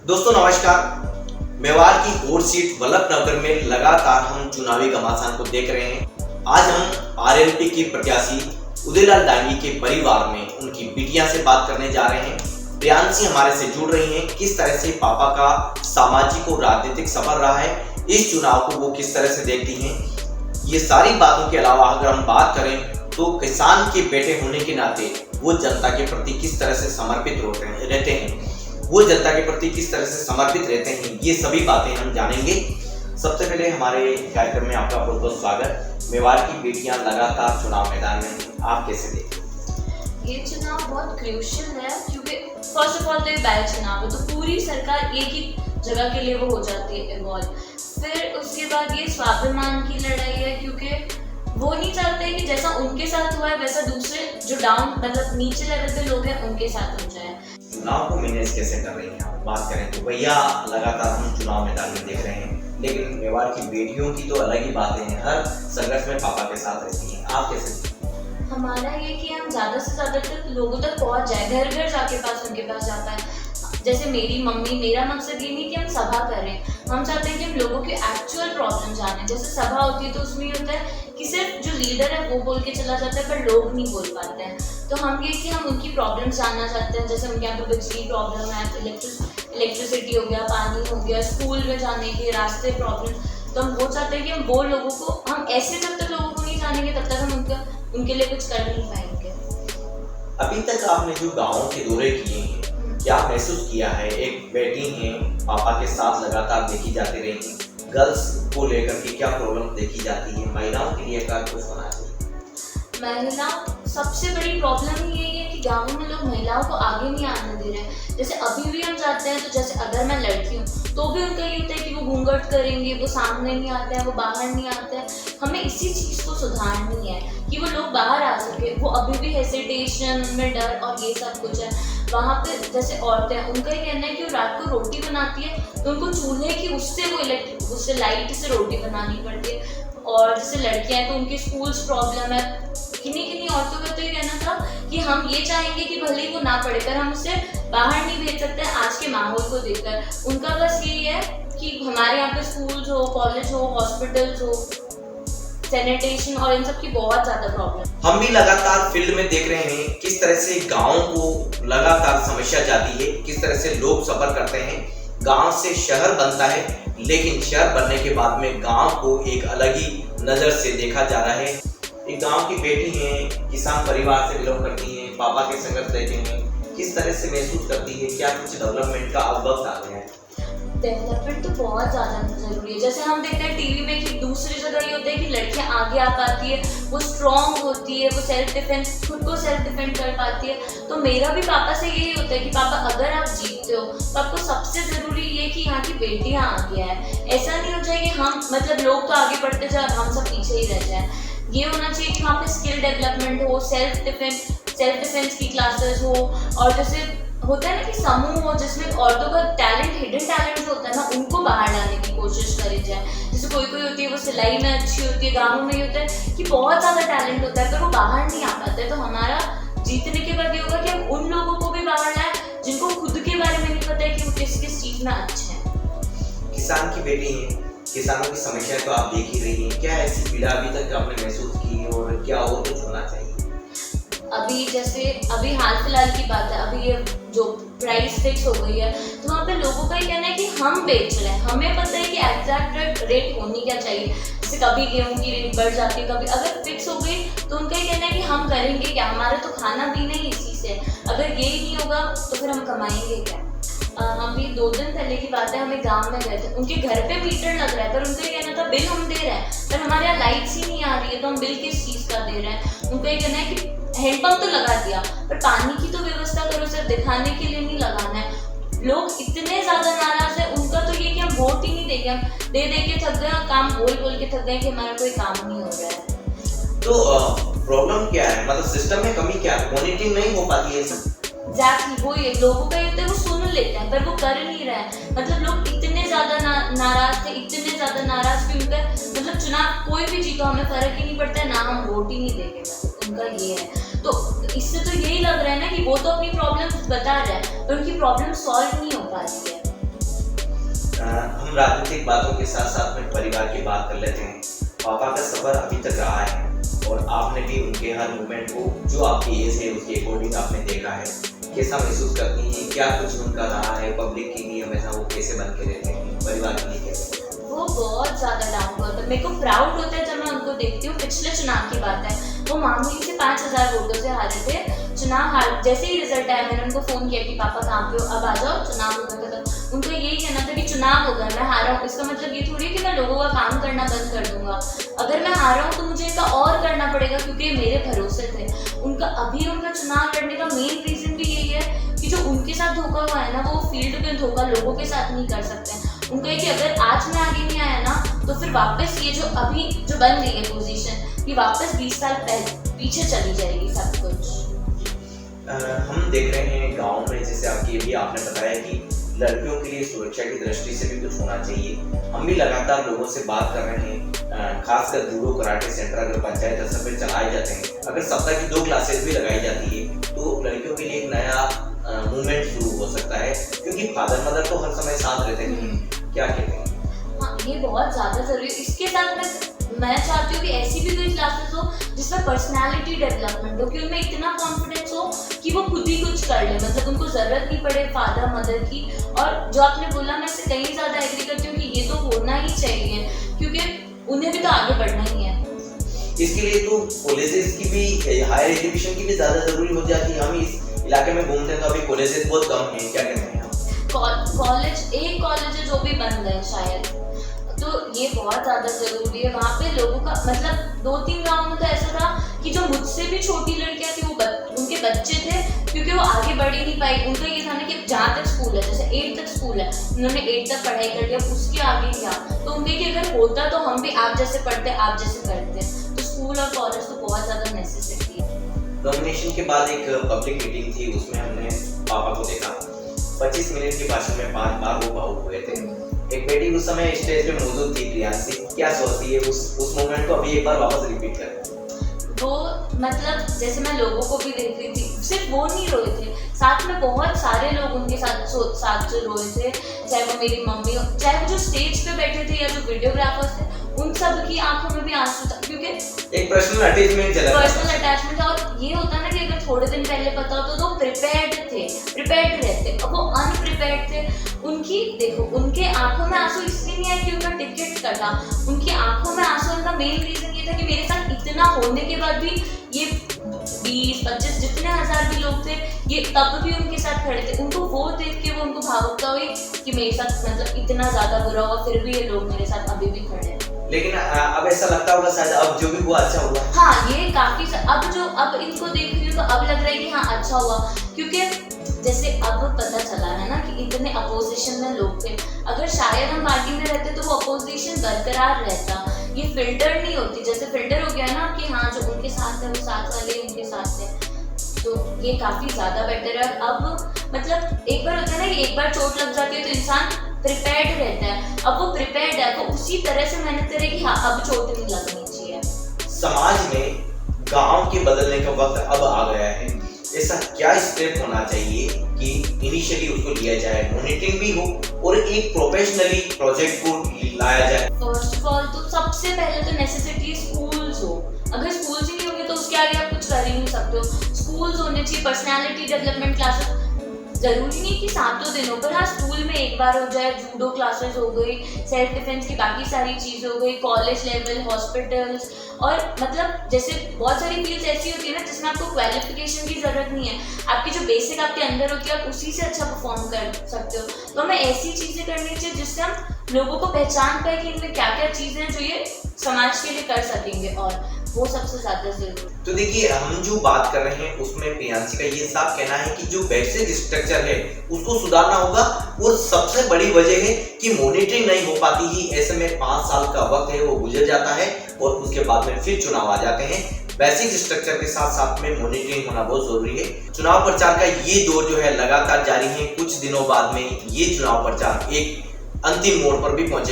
दोस्तों नमस्कार। मेवाड़ की होड़ सीट वल्लभनगर में लगातार हम चुनावी घमासान को देख रहे हैं। आज हम आरएलपी की प्रत्याशी उदयलाल डांगी के परिवार में उनकी बिटिया से बात करने जा रहे हैं। प्रियांशी हमारे से जुड़ रही हैं। किस तरह से पापा का सामाजिक और राजनीतिक सफर रहा है, इस चुनाव को वो किस तरह से देखती हैं, ये सारी बातों के अलावा अगर हम बात करें तो किसान के बेटे होने के नाते वो जनता के प्रति किस तरह से समर्पित रहते हैं, वो जनता के प्रति किस तरह से समर्पित रहते हैं, ये सभी बातें हम जानेंगे। सबसे पहले हमारे कार्यक्रम में आपका बहुत बहुत स्वागत। मेवाड़ की बेटियां लगातार चुनाव मैदान में, आप कैसे देखते हैं? ये चुनाव बहुत क्रूशियल है क्योंकि फर्स्ट ऑफ ऑल तो ये बैल चुनाव है, तो पूरी सरकार एक ही जगह के लिए वो हो जाती है इन्वॉल्व। फिर उसके बाद ये स्वाभिमान की लड़ाई है क्योंकि वो नहीं चाहते कि जैसा उनके साथ हुआ है वैसा दूसरे जो डाउन मतलब नीचे लेवल पे लोग हैं उनके साथ हो जाए। चुनाव को मैनेज कैसे कर रही हैं आप? बात करें तो भैया लगातार हम चुनाव मैदान में देख रहे हैं, लेकिन मेवाड़ की बेटियों की तो अलग ही बातें हैं, हर संघर्ष में पापा के साथ रहती हैं, आप कैसे? हमारा ये कि हम ज़्यादा से ज़्यादा तक लोगों तक पहुंच जाए, घर घर जाके उनके पास जा पाए। जैसे मेरी मम्मी, मेरा मकसद ये नहीं कि हम सभा करें, हम चाहते हैं कि हम लोगों के एक्चुअल प्रॉब्लम जानें। जैसे सभा होती है तो उसमें ये होता है कि सिर्फ जो लीडर है वो बोल के चला जाता है पर लोग नहीं बोल पाते हैं। तो हम ये कि हम उनकी प्रॉब्लम्स जानना चाहते हैं। जैसे उनके यहाँ पे बिजली प्रॉब्लम है, इलेक्ट्रिसिटी हो गया, पानी हो गया, स्कूल में जाने के रास्ते प्रॉब्लम। तो हम वो चाहते हैं कि हम वो लोगों को, हम ऐसे जब तक लोगों को नहीं जानेंगे तब तक हम उनके लिए कुछ कर नहीं पाएंगे। अभी तक आपने जो गाँव के दौरे किए हैं, क्या महसूस किया है? एक बेटी है, पापा के साथ लगातार देखी जाती रही, गर्ल्स को लेकर के क्या प्रॉब्लम देखी जाती है, महिलाओं के लिए क्या कुछ होना चाहिए? महिलाओं सबसे बड़ी प्रॉब्लम ही यही है कि गाँव में लोग महिलाओं को आगे नहीं आने दे रहे हैं। जैसे अभी भी हम जाते हैं तो जैसे अगर मैं लड़की हूँ तो भी उनका ये होता है कि वो घूंघट करेंगे, वो सामने नहीं आते हैं, वो बाहर नहीं आते हैं। हमें इसी चीज़ को सुधारनी है कि वो लोग बाहर आ सके। वो अभी भी हेसिटेशन, उनमें डर और ये सब कुछ है। वहाँ पे जैसे औरतें हैं, उनका ये कहना है कि वो रात को रोटी बनाती है तो उनको चूल्हे की उससे लाइट से रोटी बनानी पड़ती है। और जैसे लड़कियां हैं तो उनकी स्कूल्स प्रॉब्लम है। किन्हीं औरतों का तो ये कहना था कि हम ये चाहेंगे कि भले ही वो ना पढ़े पर हम उसे बाहर नहीं भेज सकते आज के माहौल को देखकर। उनका बस यही है कि हमारे यहाँ पे स्कूल्स हो, कॉलेज हो, हॉस्पिटल्स हो, सैनिटेशन और इन सब की बहुत ज़्यादा प्रॉब्लम। हम भी लगातार फील्ड में देख रहे हैं किस तरह से गाँव को लगातार समस्या जाती है, किस तरह से लोग सफर करते हैं। गांव से शहर बनता है, लेकिन शहर बनने के बाद में गांव को एक अलग ही नज़र से देखा जा रहा है। एक गांव की बेटी हैं, किसान परिवार से बिलोंग करती हैं, पापा के संघर्ष देखते हैं, किस तरह से महसूस करती है? क्या कुछ डेवलपमेंट का अब वक्त आ गया है? डेवलपमेंट तो बहुत ज़्यादा ज़रूरी है। जैसे हम देखते हैं टीवी में कि दूसरी जगह ये होता है कि लड़कियां आगे आ पाती है, वो स्ट्रॉन्ग होती है, वो खुद को सेल्फ डिफेंड कर पाती है। तो मेरा भी पापा से यही होता है कि पापा अगर आप जीतते हो तो आपको सबसे ज़रूरी ये कि यहाँ की बेटियाँ आगे आए। ऐसा नहीं हो जाए कि हम मतलब लोग तो आगे बढ़ते जाए और हम सब पीछे ही रह जाए। ये होना चाहिए कि वहाँ पे स्किल डेवलपमेंट हो, सेल्फ डिफेंस की क्लासेस हो, और जैसे होता है ना कि समूह हो जिसमें औरतों का हिडन टैलेंट होता है ना, उनको बाहर लाने की कोशिश करी जाए। जैसे कोई होती है वो सिलाई में अच्छी होती है, गाँवों में ये होता है कि बहुत ज़्यादा टैलेंट होता है पर वो बाहर नहीं आ पाता है। तो हमारा जीतने के बाद ये होगा कि हम उन लोगों को भी बाहर लाएं जिनको खुद के बारे में नहीं पता है कि वो किस चीज़ में अच्छे हैं। किसान की बेटी है, किसानों की समस्या तो आप देख ही रही हैं, क्या ऐसी पीड़ा अभी तक आपने महसूस की है और क्या और कुछ होना चाहिए? अभी हाल फिलहाल की बात है, अभी ये जो प्राइस फिक्स हो गई है तो वहाँ पे लोगों का ये कहना है कि हम बेच रहे हैं, हमें पता है कि एग्जैक्ट रेट होनी क्या चाहिए। जैसे कभी गेहूं की रेट बढ़ जाती है, कभी अगर फिक्स हो गई तो उनका ये कहना है कि हम करेंगे क्या, हमारा तो खाना पीना ही इसी से, अगर यही नहीं होगा तो फिर हम कमाएंगे क्या। हम ये 2 दिन पहले की बात है, हमें गांव में गए थे, उनके घर पे मीटर लग रहा है पर उनका ये कहना था बिल हम दे रहे हैं पर हमारे यहाँ लाइट्स ही नहीं आ रही है तो हम बिल किस चीज़ का दे रहे हैं। उनका ये कहना है कि हैंडपंप तो लगा दिया पर पानी की तो व्यवस्था करो, सिर्फ दिखाने के लिए नहीं लगाना है। लोग इतने ज़्यादा नाराज है, उनका तो ये कि हम वोट ही नहीं देंगे, हम दे के थक गए, काम बोल के थक गए कि हमारा कोई काम नहीं हो रहा है। तो प्रॉब्लम क्या है, मतलब सिस्टम में कमी क्या है, मॉनिटरिंग नहीं हो पाती है सब? एग्जैक्टली वो ये लोगों का होता है, वो सुन लेते हैं पर वो कर नहीं रहे हैं। मतलब लोग इतने ज़्यादा नाराज थे, इतने ज़्यादा नाराज कि उनका मतलब चुनाव कोई भी जीतो हमें फ़र्क ही नहीं पड़ता है, ना हम वोट ही नहीं देंगे, उनका ये है। तो इससे तो यही लग रहा है ना कि वो तो अपनी प्रॉब्लम बता रहे हैं पर उनकी प्रॉब्लम सॉल्व नहीं हो पा रही है। हम राजनीतिक बातों के साथ साथ में परिवार की बात कर लेते हैं। पापा का सफ़र अभी तक रहा है और आपने भी उनके हर मूवमेंट को जो आपकी एज है उसके अकॉर्डिंग आपने देखा है। कैसा महसूस करती हैं? क्या कुछ उनका रहा है? पब्लिक के लिए हमेशा वो कैसे बन के रहते हैं? परिवार के लिए कैसे? वो बहुत ज़्यादा डाउन टू अर्थ है। मेरे को प्राउड होता है जब मैं उनको देखती हूँ। पिछले चुनाव की बात है, वो मामूली से 5000 वोटों से हारे थे। चुनाव हार जैसे ही रिजल्ट आया, मैंने उनको फ़ोन किया कि पापा कहाँ पे हो, अब आ जाओ, चुनाव होगा खत्म। उनको यही कहना था कि चुनाव होगा, मैं हारा हूँ, इसका मतलब ये थोड़ी है कि मैं लोगों का काम करना बंद कर दूंगा। अगर मैं हारा हूँ तो मुझे इनका और करना पड़ेगा, क्योंकि मेरे भरोसे थे। उनका चुनाव लड़ने का मेन रीज़न भी यही है कि जो उनके साथ धोखा हुआ है ना, वो फील्ड पे धोखा लोगों के साथ नहीं कर सकते। उनका है कि अगर आज मैं आगे नहीं आया ना, तो फिर वापस ये जो अभी जो बन रही है पोजीशन, ये वापस 20 साल पीछे चली जाएगी सब कुछ। हम देख रहे हैं गांव में, जैसे आपने बताया कि लड़कियों के लिए सुरक्षा की दृष्टि से भी कुछ होना चाहिए। हम भी लगातार लोगों से बात कर रहे हैं, खासकर जूडो कराटे सेंटर अगर पंचायत स्तर पर चलाए जाते हैं, अगर सप्ताह की 2 क्लासेस भी लगाई जाती है तो लड़कियों के लिए एक नया मूवमेंट शुरू हो सकता है, क्योंकि फादर मदर तो हर समय साथ रहते हैं। क्या कहते हैं? हाँ, ये बहुत ज़्यादा ज़रूरी है। इसके साथ मैं चाहती हूँ कि ऐसी भी कोई क्लासेस हो जिसमें पर्सनालिटी डेवलपमेंट हो, कि उनमें इतना कॉन्फिडेंस हो कि वो खुद ही कुछ कर ले, मतलब उनको ज़रूरत नहीं पड़े फादर मदर की। और जो आपने बोला, मैं इससे कहीं ज़्यादा एग्री करती हूँ कि ये तो होना ही चाहिए, क्योंकि उन्हें भी तो आगे बढ़ना ही है। इसके लिए तो कॉलेजेस की भी, हायर एजुकेशन की भी ज़्यादा ज़रूरी हो जाती है। हम इस इलाके में घूमते हैं तो अभी कॉलेजेस बहुत कम हैं। क्या कहते हैं आप? एक कॉलेज है जो भी बन गए शायद, तो ये बहुत ज़्यादा ज़रूरी है। वहाँ पे लोगों का मतलब 2-3 गाँव में तो ऐसा था कि जो मुझसे भी छोटी लड़कियाँ थी, वो उनके बच्चे थे, क्योंकि वो आगे बढ़ ही नहीं पाई। उनका ये था ना कि जहाँ तक स्कूल है, जैसे 8 तक स्कूल है, उन्होंने 8 तक पढ़ाई कर लिया, उसके आगे क्या, तो उनके कि अगर होता तो हम भी आप जैसे पढ़ते, आप जैसे करते। तो स्कूल और कॉलेज तो बहुत ज़्यादा नेसेसिटी है। नॉमिनेशन के बाद एक पब्लिक मीटिंग थी, उसमें हमने पापा को देखा। 25 मिनट के भाषण में 5 बार वो भावुक हुए थे। एक बेटी उस समय स्टेज पे मौजूद थी, प्रियांशी। क्या सोचती है उस मोमेंट को अभी एक बार वापस रिपीट करें? वो मतलब जैसे मैं लोगों को भी देख रही थी, सिर्फ वो नहीं रोए थे, साथ में बहुत सारे लोग उनके साथ जो रोए थे, चाहे वो मेरी मम्मी हो, चाहे वो जो स्टेज पे बैठे थे या जो वीडियोग्राफर्स थे, उन सब की आंखों में भी आंसू था, क्योंकि एक पर्सनल अटैचमेंट था। और ये होता ना कि अगर थोड़े दिन पहले पता होता तो प्रिपेयर्ड रहते। अब वो अनप्रिपेयर्ड थे। उनके आंखों में आंसू इसलिए नहीं आए कि उनका टिकट कटा। उनकी आंखों में आंसू का मेन रीजन ये था कि मेरे साथ इतना होने के बाद भी ये 20-25 जितने हजार भी लोग थे, ये तब भी उनके साथ खड़े थे। उनको वो देख के वो उनको भावुकता हुई कि मेरे साथ मतलब इतना ज्यादा बुरा हुआ, फिर भी ये लोग मेरे साथ अभी भी खड़े हैं। लेकिन अब ऐसा लगता होगा शायद अब जो भी हुआ अच्छा हुआ। हाँ, ये काफी अब इनको देख रही हूँ तो अब लग रहा है कि हाँ अच्छा हुआ, क्योंकि जैसे अब पता चला है ना कि इतने अपोजिशन में लोग थे। अगर शायद हम पार्टी में रहते तो वो अपोजिशन बरकरार रहता, ये फिल्टर नहीं होती। जैसे फिल्टर हो गया ना कि हाँ जो उनके साथ है वो साथ वाले उनके साथ है, तो ये काफी ज्यादा बेटर है। अब मतलब एक बार होता है ना कि एक बार चोट लग जाती है तो इंसान प्रिपेयर्ड रहता है। अब वो प्रिपेयर्ड है, तो उसी तरह से मेहनत करे कि हाँ अब चोट नहीं लगनी चाहिए। समाज में गांव के बदलने का वक्त अब आ गया है। ऐसा क्या स्टेप होना चाहिए कि इनिशियली उसको लिया जाए, मॉनिटरिंग भी हो और एक प्रोफेशनली प्रोजेक्ट को लाया जाए? फर्स्ट ऑफ ऑल तो सबसे पहले तो नेसेसिटी स्कूल्स हो। अगर स्कूल्स ही नहीं होंगे तो उसके आगे आप कुछ कर ही नहीं सकते हो। स्कूल्स होने चाहिए, पर्सनालिटी डेवलपमेंट क्लासेस, जरूरी नहीं कि 7 दिनों पर, हाँ स्कूल में एक बार हो जाए। जूडो क्लासेस हो गई, सेल्फ डिफेंस की बाकी सारी चीज़ें हो गई, कॉलेज लेवल, हॉस्पिटल्स, और मतलब जैसे बहुत सारी फील्ड्स ऐसी होती है ना जिसमें आपको क्वालिफिकेशन की ज़रूरत नहीं है। आपकी जो बेसिक आपके अंदर होती है आप उसी से अच्छा परफॉर्म कर सकते हो। तो हमें ऐसी चीज़ें करनी चाहिए जिससे हम लोगों को पहचान पाए कि इनमें क्या क्या चीज़ें हैं जो ये समाज के लिए कर सकेंगे, और वो सबसे ज़्यादा जरूरी। तो देखिए, हम जो बात कर रहे हैं उसमें प्रियांशी का ये साफ कहना है कि जो बेसिक स्ट्रक्चर है उसको सुधारना होगा, और सबसे बड़ी वजह है कि मॉनिटरिंग नहीं हो पाती ही। ऐसे में 5 साल का वक्त है वो गुजर जाता है और उसके बाद में फिर चुनाव आ जाते हैं। बेसिक स्ट्रक्चर के साथ साथ में मॉनिटरिंग होना बहुत जरूरी है। चुनाव प्रचार का ये दौर जो है लगातार जारी है। कुछ दिनों बाद में ये चुनाव प्रचार एक अंतिम मोड़ पर भी पहुंचे।